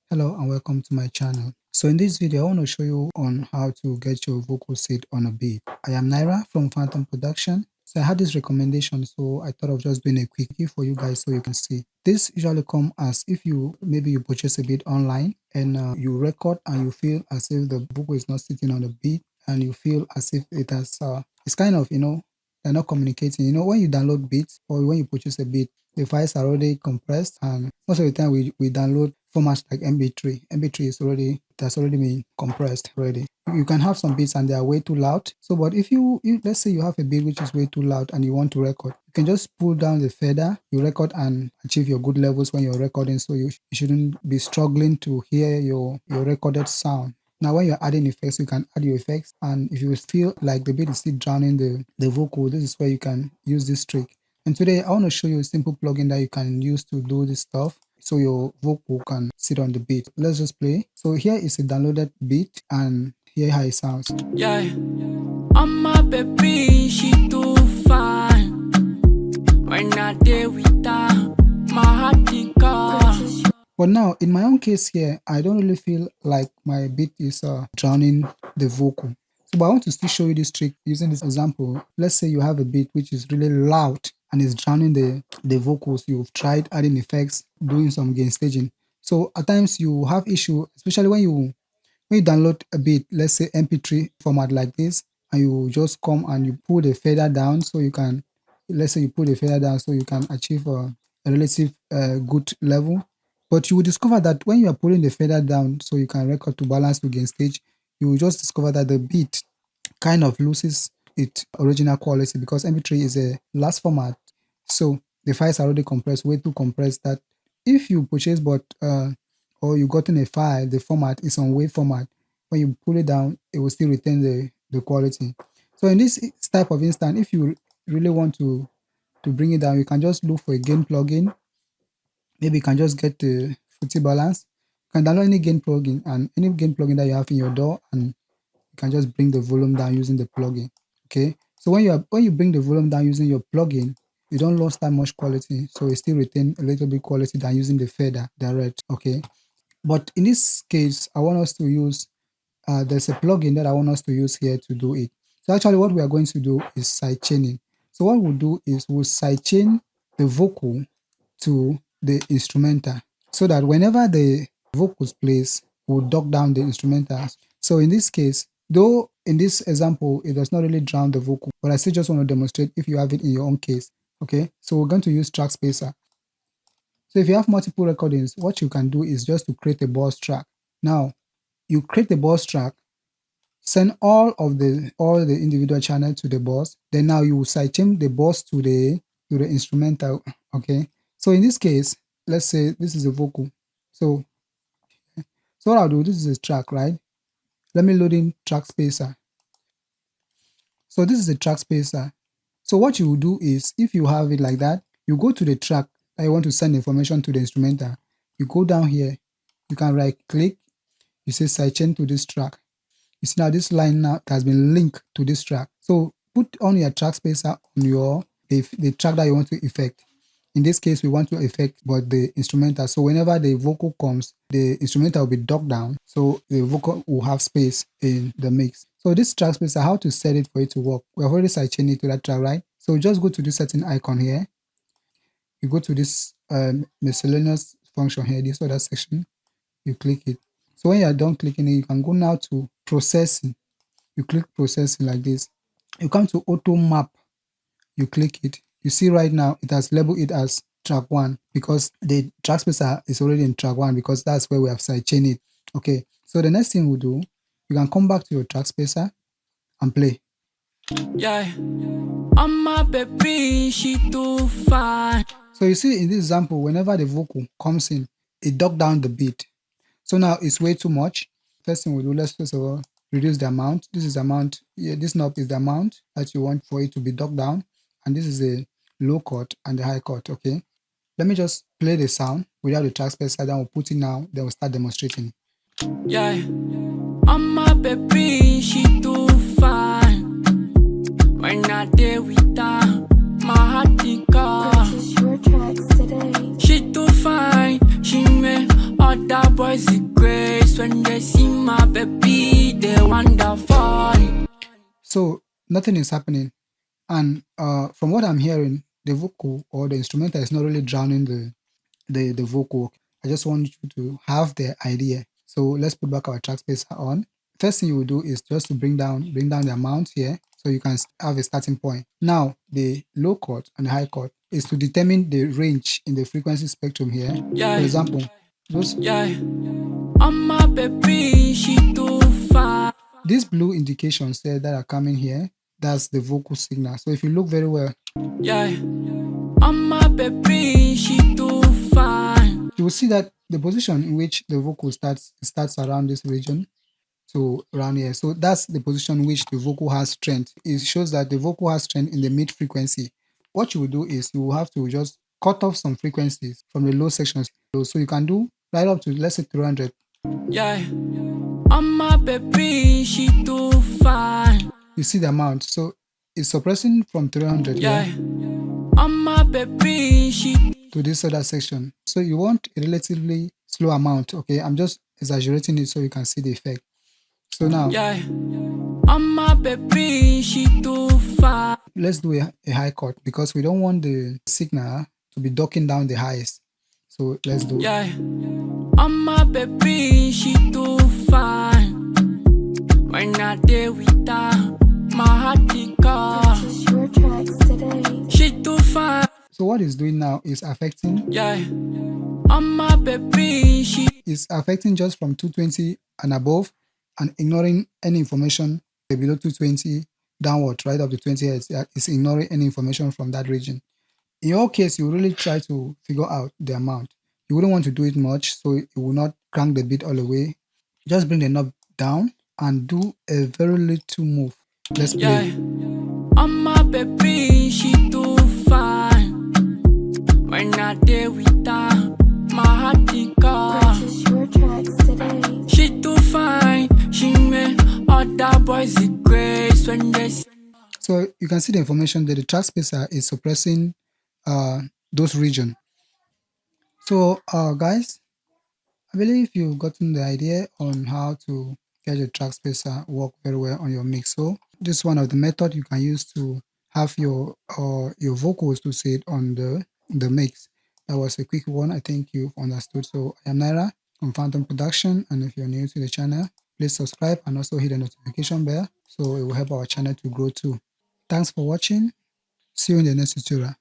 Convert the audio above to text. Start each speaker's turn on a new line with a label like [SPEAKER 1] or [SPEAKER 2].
[SPEAKER 1] Hello and welcome to my channel. So in this video, I want to show you on how to get your vocal seed on a beat. I am NAIRA from Phantom Production. So I had this recommendation, so I thought of just doing a quickie for you guys so you can see. This usually come as if maybe you purchase a beat online and you record and you feel as if the vocal is not sitting on the beat and you feel as if it has, it's kind of, they're not communicating. When you download beats or when you purchase a beat, the files are already compressed, and most of the time we download formats like MP3. MP3 that's already been compressed already. You can have some beats and they are way too loud. So, but if let's say you have a beat which is way too loud and you want to record, you can just pull down the fader, you record and achieve your good levels when you're recording. So you shouldn't be struggling to hear your recorded sound. Now, when you're adding effects, you can add your effects, and if you feel like the beat is still drowning the vocal, this is where you can use this trick. And today I want to show you a simple plugin that you can use to do this stuff so your vocal can sit on the beat. Let's just play. So here is a downloaded beat and hear how it sounds.
[SPEAKER 2] Yeah, I'm my baby, she too fine. When I day with her, my heart it goes.
[SPEAKER 1] But now, in my own case here, I don't really feel like my beat is drowning the vocal. So, but I want to still show you this trick using this example. Let's say you have a beat which is really loud and is drowning the vocals. You've tried adding effects, doing some gain staging. So at times you have issue, especially when you download a beat, let's say MP3 format like this, and you just come and you pull the fader down so you can, let's say you pull the fader down so you can achieve a relative good level. But you will discover that when you are pulling the fader down so you can record to balance to gain stage, you will just discover that the beat kind of loses its original quality because MP3 is a last format. So the files are already compressed, way too compressed, that if you purchase or you gotten a file, the format is on WAV format, when you pull it down, it will still retain the quality. So in this type of instance, if you really want to bring it down, you can just look for a gain plugin. Maybe you can just get the footy balance. You can download any gain plugin and any gain plugin that you have in your DAW, and you can just bring the volume down using the plugin. Okay, so when you bring the volume down using your plugin, you don't lose that much quality, so it still retain a little bit quality than using the fader direct. Okay, but in this case, I want us to use there's a plugin that I want us to use here to do it. So actually what we are going to do is sidechaining. So what we'll do is we'll sidechain the vocal to the instrumental so that whenever the vocals plays, we'll duck down the instrumental. So in this case, though in this example, it does not really drown the vocal, but I still just want to demonstrate if you have it in your own case. Okay, so we're going to use track spacer. So if you have multiple recordings, what you can do is just to create a bus track. Now, you create the bus track, send all the individual channels to the bus. Then now you sidechain the bus to the instrumental. Okay. So in this case, let's say this is a vocal. So what I'll do, this is a track, right? Let me load in track spacer. So this is a track spacer. So what you will do is, if you have it like that, you go to the track that you want to send information to the instrumental. You go down here, you can right click, you say sidechain to this track. You see now this line now has been linked to this track. So put on your track spacer on the track that you want to effect. In this case, we want to effect but the instrumental. So whenever the vocal comes, the instrumental will be ducked down. So the vocal will have space in the mix. So this track spacer, how to set it for it to work? We have already sidechained it to that track, right? So just go to this setting icon here. You go to this miscellaneous function here, this other section. You click it. So when you are done clicking it, you can go now to processing. You click processing like this. You come to auto map. You click it. You see right now it has labeled it as track 1 because the track spacer is already in track 1 because that's where we have sidechained it. Okay, so the next thing we'll do, you can come back to your track spacer and play.
[SPEAKER 2] Yeah, I'm my baby, she too fine.
[SPEAKER 1] So you see in this example, whenever the vocal comes in, it duck down the beat. So now it's way too much. First thing we'll do, let's first of all reduce the amount. This is the amount. Yeah, this knob is the amount that you want for it to be ducked down. And this is the low cut and the high cut. Okay. Let me just play the sound without the track spacer. Then we'll put it now. Then we'll start demonstrating.
[SPEAKER 2] Yeah, I'm my baby, she too fine. When I day with her, my heart it goes.
[SPEAKER 3] Purchase your tracks today.
[SPEAKER 2] She too fine, She make other boys the grace. When they see my baby, they wonder fall.
[SPEAKER 1] So nothing is happening. And from what I'm hearing, the vocal or the instrumental is not really drowning the vocal. I just want you to have the idea. So let's put back our track spacer on. First thing you will do is just to bring down the amount here so you can have a starting point. Now the low chord and the high chord is to determine the range in the frequency spectrum here.
[SPEAKER 2] Yeah,
[SPEAKER 1] For example, those
[SPEAKER 2] yeah. On my baby, she too fine.
[SPEAKER 1] these blue indications there that are coming here, that's the vocal signal. So if you look very well,
[SPEAKER 2] Yeah. On my baby, she too fine.
[SPEAKER 1] you will see that the position in which the vocal starts around this region to around here. So that's the position in which the vocal has strength. It shows that the vocal has strength in the mid frequency. What you will do is you will have to just cut off some frequencies from the low sections. So you can do right up to, let's say, 300.
[SPEAKER 2] Yeah. On my baby, she too fine.
[SPEAKER 1] You see the amount. So it's suppressing from 300
[SPEAKER 2] Yeah.
[SPEAKER 1] here
[SPEAKER 2] On my baby, she
[SPEAKER 1] to this other section. So you want a relatively slow amount. Okay, I'm just exaggerating it so you can see the effect. So now,
[SPEAKER 2] yeah. On my baby, she too fine.
[SPEAKER 1] let's do a high cut because we don't want the signal to be ducking down the highs. So let's do
[SPEAKER 2] Yeah. On my baby, she too fine. When I day with her, my heart it goes.
[SPEAKER 3] Purchase your tracks today.
[SPEAKER 2] She too fine.
[SPEAKER 1] So what it's doing now is affecting
[SPEAKER 2] Yeah. On my baby, she
[SPEAKER 1] is affecting just from 220 and above and ignoring any information below 220 downward right up to 20 hertz. It's ignoring any information from that region. In your case, you really try to figure out the amount. You wouldn't want to do it much, so it will not crank the beat all the way. Just bring the knob down and do a very little move. Let's
[SPEAKER 2] yeah.
[SPEAKER 1] play.
[SPEAKER 2] On my baby, she too fine. When I day with her, my heart it goes.
[SPEAKER 3] Purchase your tracks today.
[SPEAKER 2] She too fine. She make other boys the grace when they see.
[SPEAKER 1] So you can see the information that the track spacer is suppressing those regions. So guys, I believe you've gotten the idea on how to get your track spacer work very well on your mix. So this is one of the methods you can use to have your vocals to sit on the mix. That was a quick one. I think you've understood. So I am NAIRA from Phantom Production, and if you're new to the channel, please subscribe and also hit the notification bell so it will help our channel to grow too. Thanks for watching. See you in the next tutorial.